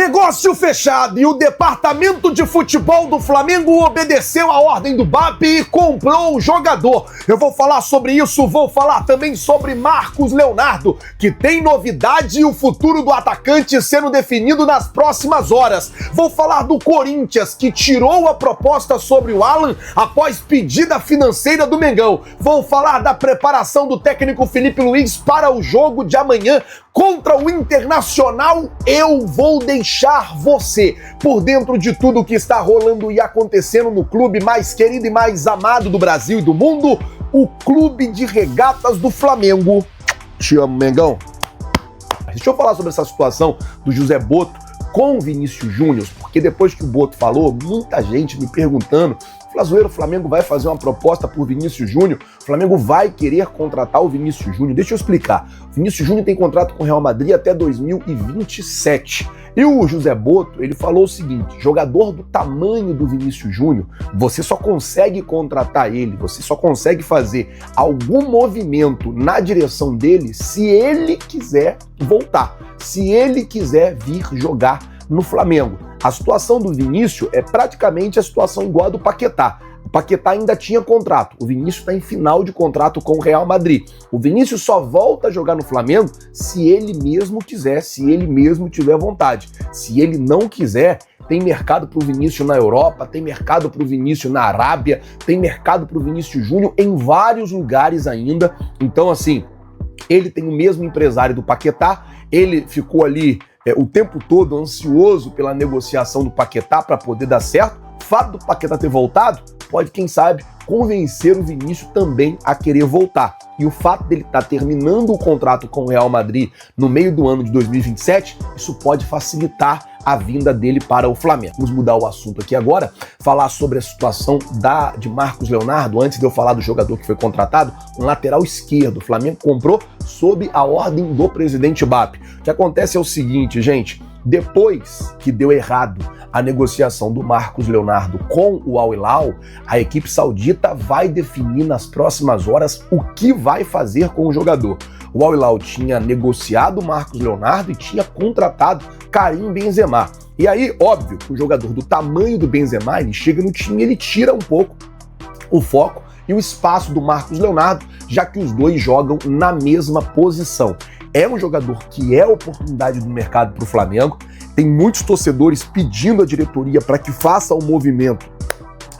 Negócio fechado e o departamento de futebol do Flamengo obedeceu a ordem do BAP e comprou o jogador. Eu vou falar sobre isso, vou falar também sobre Marcos Leonardo, que tem novidade e o futuro do atacante sendo definido nas próximas horas. Vou falar do Corinthians, que tirou a proposta sobre o Alan após pedida financeira do Mengão. Vou falar da preparação do técnico Felipe Luiz para o jogo de amanhã contra o Internacional. Eu vou deixar você por dentro de tudo que está rolando e acontecendo no clube mais querido e mais amado do Brasil e do mundo, o Clube de Regatas do Flamengo. Te amo, Mengão. Deixa eu falar sobre essa situação do José Boto com o Vinícius Júnior, porque depois que o Boto falou, muita gente me perguntando: Flazoeiro, o Flamengo vai fazer uma proposta por Vinícius Júnior? O Flamengo vai querer contratar o Vinícius Júnior? Deixa eu explicar. O Vinícius Júnior tem contrato com o Real Madrid até 2027. E o José Boto, ele falou o seguinte: jogador do tamanho do Vinícius Júnior, você só consegue contratar ele, você só consegue fazer algum movimento na direção dele se ele quiser voltar, se ele quiser vir jogar no Flamengo. A situação do Vinícius é praticamente a situação igual a do Paquetá. O Paquetá ainda tinha contrato, o Vinícius está em final de contrato com o Real Madrid. O Vinícius só volta a jogar no Flamengo se ele mesmo quiser, se ele mesmo tiver vontade. Se ele não quiser, tem mercado para o Vinícius na Europa, tem mercado para o Vinícius na Arábia, tem mercado para o Vinícius Júnior em vários lugares ainda. Então, assim, ele tem o mesmo empresário do Paquetá, ele ficou ali o tempo todo ansioso pela negociação do Paquetá para poder dar certo. O fato do Paquetá ter voltado pode, quem sabe, convencer o Vinícius também a querer voltar. E o fato dele estar terminando o contrato com o Real Madrid no meio do ano de 2027, isso pode facilitar a vinda dele para o Flamengo. Vamos mudar o assunto aqui agora, falar sobre a situação de Marcos Leonardo. Antes de eu falar do jogador que foi contratado, um lateral esquerdo. O Flamengo comprou sob a ordem do presidente BAP. O que acontece é o seguinte, gente: depois que deu errado a negociação do Marcos Leonardo com o Al Hilal, a equipe saudita vai definir nas próximas horas o que vai fazer com o jogador. O Al Hilal tinha negociado o Marcos Leonardo e tinha contratado Karim Benzema. E aí, óbvio, o jogador do tamanho do Benzema, ele chega no time e ele tira um pouco o foco e o espaço do Marcos Leonardo, já que os dois jogam na mesma posição. É um jogador que é oportunidade do mercado para o Flamengo. Tem muitos torcedores pedindo à diretoria para que faça um movimento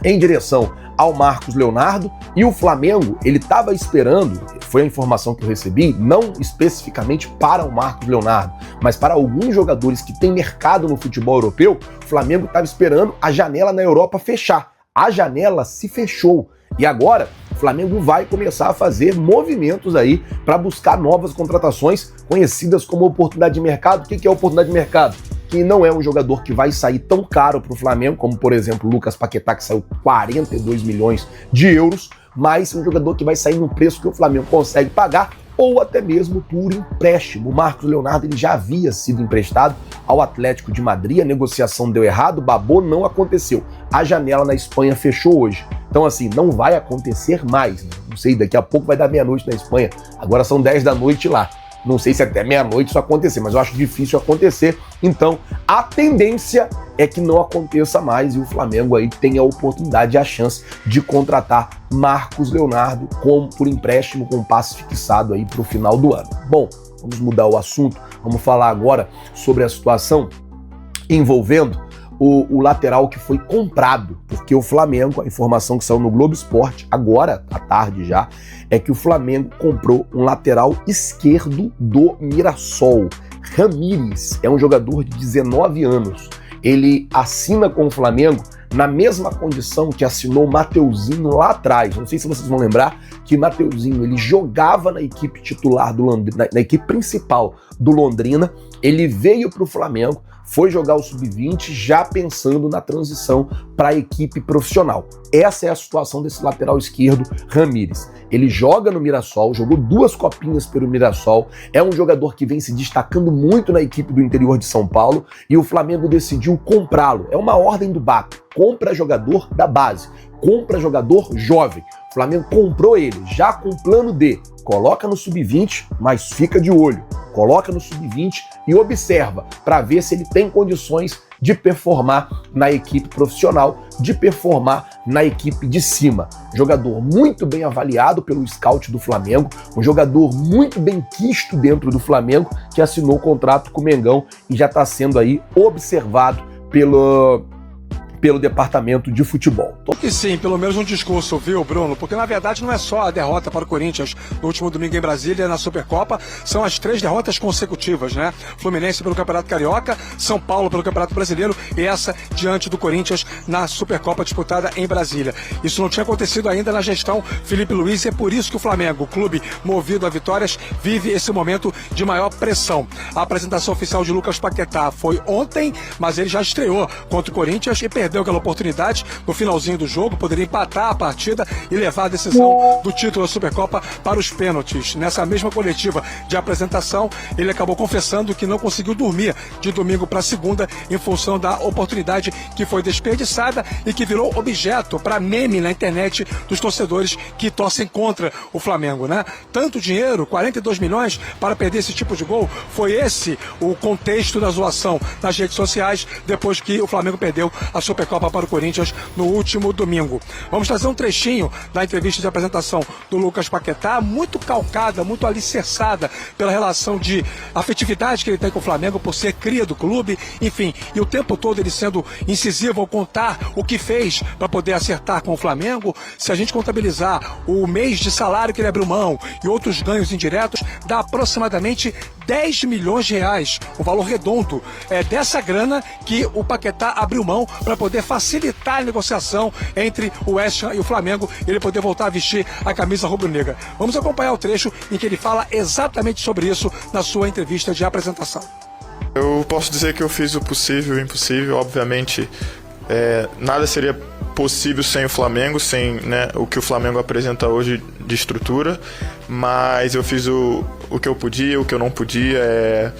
em direção ao Marcos Leonardo, e o Flamengo, ele estava esperando, foi a informação que eu recebi, não especificamente para o Marcos Leonardo, mas para alguns jogadores que têm mercado no futebol europeu. O Flamengo estava esperando a janela na Europa fechar. A janela se fechou. E agora o Flamengo vai começar a fazer movimentos aí para buscar novas contratações conhecidas como oportunidade de mercado. O que é oportunidade de mercado? Que não é um jogador que vai sair tão caro para o Flamengo, como por exemplo o Lucas Paquetá, que saiu 42 milhões de euros, mas um jogador que vai sair num preço que o Flamengo consegue pagar, ou até mesmo por empréstimo. O Marcos Leonardo, ele já havia sido emprestado ao Atlético de Madrid, a negociação deu errado, babou, não aconteceu. A janela na Espanha fechou hoje. Então, assim, não vai acontecer mais. Não sei, daqui a pouco vai dar meia-noite na Espanha. Agora são 10 da noite lá. Não sei se até meia-noite isso acontecer, mas eu acho difícil acontecer. Então, a tendência é que não aconteça mais e o Flamengo aí tenha a oportunidade e a chance de contratar Marcos Leonardo por empréstimo com passe fixado aí para o final do ano. Bom, vamos mudar o assunto. Vamos falar agora sobre a situação envolvendo o lateral que foi comprado, porque o Flamengo, a informação que saiu no Globo Esporte, agora à tarde já, é que o Flamengo comprou um lateral esquerdo do Mirassol. Ramírez é um jogador de 19 anos. Ele assina com o Flamengo na mesma condição que assinou o Mateuzinho lá atrás. Não sei se vocês vão lembrar que Mateuzinho, ele jogava na equipe titular do Londrina, na equipe principal do Londrina. Ele veio para o Flamengo, foi jogar o Sub-20 já pensando na transição para a equipe profissional. Essa é a situação desse lateral esquerdo, Ramírez. Ele joga no Mirassol, jogou 2 copinhas pelo Mirassol, é um jogador que vem se destacando muito na equipe do interior de São Paulo e o Flamengo decidiu comprá-lo. É uma ordem do BAP, compra jogador da base. compra jogador jovem. O Flamengo comprou ele, já com plano D. Coloca no sub-20, mas fica de olho. Coloca no sub-20 e observa para ver se ele tem condições de performar na equipe profissional, de performar na equipe de cima. Jogador muito bem avaliado pelo scout do Flamengo, um jogador muito bem quisto dentro do Flamengo, que assinou o contrato com o Mengão e já está sendo aí observado pelo departamento de futebol. E sim, pelo menos um discurso, viu, Bruno? Porque na verdade não é só a derrota para o Corinthians no último domingo em Brasília, na Supercopa, são as 3 derrotas consecutivas, né? Fluminense pelo Campeonato Carioca, São Paulo pelo Campeonato Brasileiro e essa diante do Corinthians na Supercopa disputada em Brasília. Isso não tinha acontecido ainda na gestão Felipe Luiz e é por isso que o Flamengo, o clube movido a vitórias, vive esse momento de maior pressão. A apresentação oficial de Lucas Paquetá foi ontem, mas ele já estreou contra o Corinthians e perdeu aquela oportunidade no finalzinho do jogo, poderia empatar a partida e levar a decisão do título da Supercopa para os pênaltis. Nessa mesma coletiva de apresentação, ele acabou confessando que não conseguiu dormir de domingo para segunda em função da oportunidade que foi desperdiçada e que virou objeto para meme na internet dos torcedores que torcem contra o Flamengo, né? Tanto dinheiro, 42 milhões para perder esse tipo de gol, foi esse o contexto da zoação nas redes sociais depois que o Flamengo perdeu a Supercopa para o Corinthians no último domingo. Vamos trazer um trechinho da entrevista de apresentação do Lucas Paquetá, muito calcada, muito alicerçada pela relação de afetividade que ele tem com o Flamengo por ser cria do clube, enfim, e o tempo todo ele sendo incisivo ao contar o que fez para poder acertar com o Flamengo. Se a gente contabilizar o mês de salário que ele abriu mão e outros ganhos indiretos, dá aproximadamente 10 milhões de reais, o valor redondo dessa grana que o Paquetá abriu mão para poder facilitar a negociação entre o West Ham e o Flamengo e ele poder voltar a vestir a camisa rubro-negra. Vamos acompanhar o trecho em que ele fala exatamente sobre isso na sua entrevista de apresentação. Eu posso dizer que eu fiz o possível e o impossível, obviamente nada seria possível sem o Flamengo, sem, né, o que o Flamengo apresenta hoje de estrutura, mas eu fiz o que eu podia, o que eu não podia,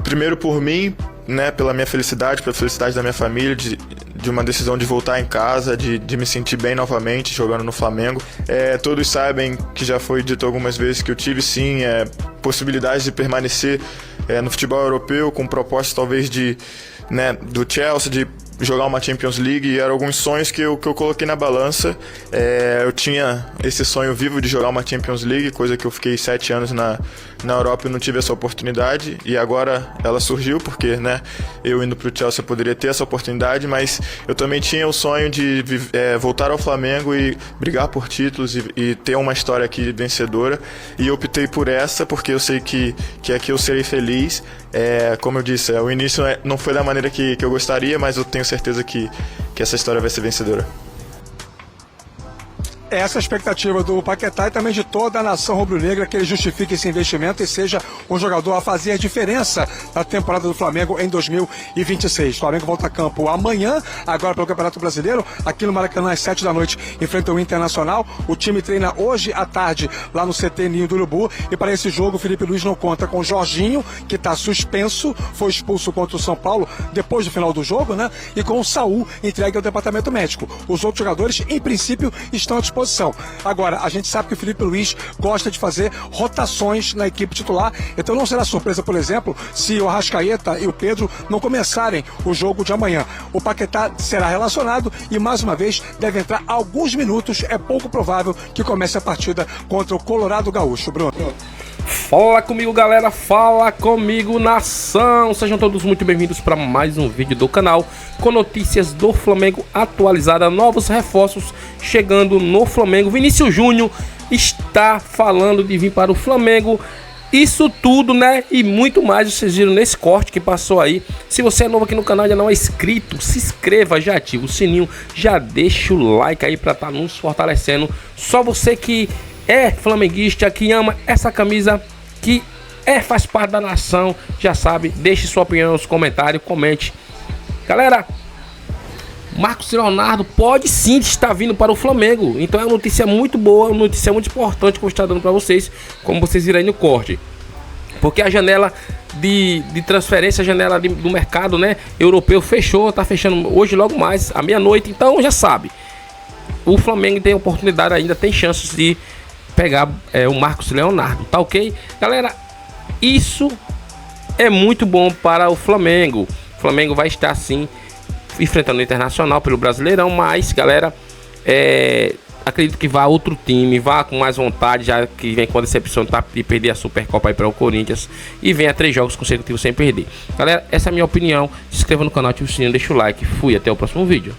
primeiro por mim, né, pela minha felicidade, pela felicidade da minha família, de uma decisão de voltar em casa, de me sentir bem novamente jogando no Flamengo. Todos sabem que já foi dito algumas vezes que eu tive sim possibilidades de permanecer no futebol europeu, com propostas talvez do Chelsea, de jogar uma Champions League, e eram alguns sonhos que eu coloquei na balança. Eu tinha esse sonho vivo de jogar uma Champions League, coisa que eu fiquei 7 anos na Europa e não tive essa oportunidade, e agora ela surgiu porque, né, eu indo para o Chelsea eu poderia ter essa oportunidade, mas eu também tinha o sonho de voltar ao Flamengo e brigar por títulos e ter uma história aqui vencedora, e eu optei por essa porque eu sei que aqui eu serei feliz. Como eu disse, o início não foi da maneira que eu gostaria, mas eu tenho certeza que essa história vai ser vencedora. Essa é a expectativa do Paquetá e também de toda a nação rubro-negra, que ele justifique esse investimento e seja um jogador a fazer a diferença na temporada do Flamengo em 2026. O Flamengo volta a campo amanhã, agora pelo Campeonato Brasileiro, aqui no Maracanã às 7 da noite, enfrenta o Internacional. O time treina hoje à tarde lá no CT Ninho do Urubu, e para esse jogo o Felipe Luiz não conta com o Jorginho, que está suspenso, foi expulso contra o São Paulo depois do final do jogo, né? E com o Saul entregue ao departamento médico. Os outros jogadores, em princípio, estão à disposição. Agora, a gente sabe que o Felipe Luiz gosta de fazer rotações na equipe titular, então não será surpresa, por exemplo, se o Arrascaeta e o Pedro não começarem o jogo de amanhã. O Paquetá será relacionado e, mais uma vez, deve entrar alguns minutos. É pouco provável que comece a partida contra o Colorado Gaúcho. Bruno. Fala comigo, galera, fala comigo, nação. Sejam todos muito bem-vindos para mais um vídeo do canal com notícias do Flamengo atualizada, novos reforços chegando no Flamengo. Vinícius Júnior está falando de vir para o Flamengo. Isso tudo, né, e muito mais vocês viram nesse corte que passou aí. Se você é novo aqui no canal e ainda não é inscrito, se inscreva, já ativa o sininho, já deixa o like aí para estar nos fortalecendo. Só você que é flamenguista, que ama essa camisa, que faz parte da nação, já sabe, deixe sua opinião nos comentários, comente. Galera, Marcos Leonardo pode sim estar vindo para o Flamengo, então é uma notícia muito boa, uma notícia muito importante que eu vou estar dando para vocês, como vocês viram aí no corte. Porque a janela de transferência, a janela do mercado, né, europeu fechou, tá fechando hoje logo mais, à meia-noite, então já sabe. o Flamengo tem oportunidade ainda, tem chances de pegar o Marcos Leonardo, tá ok? Galera, isso é muito bom para o Flamengo. O Flamengo vai estar sim enfrentando o Internacional pelo Brasileirão, mas galera, acredito que vá outro time, vá com mais vontade, já que vem com a decepção de perder a Supercopa aí para o Corinthians e venha 3 jogos consecutivos sem perder. Galera, essa é a minha opinião. Se inscreva no canal, ative o sininho, deixa o like. Fui, até o próximo vídeo.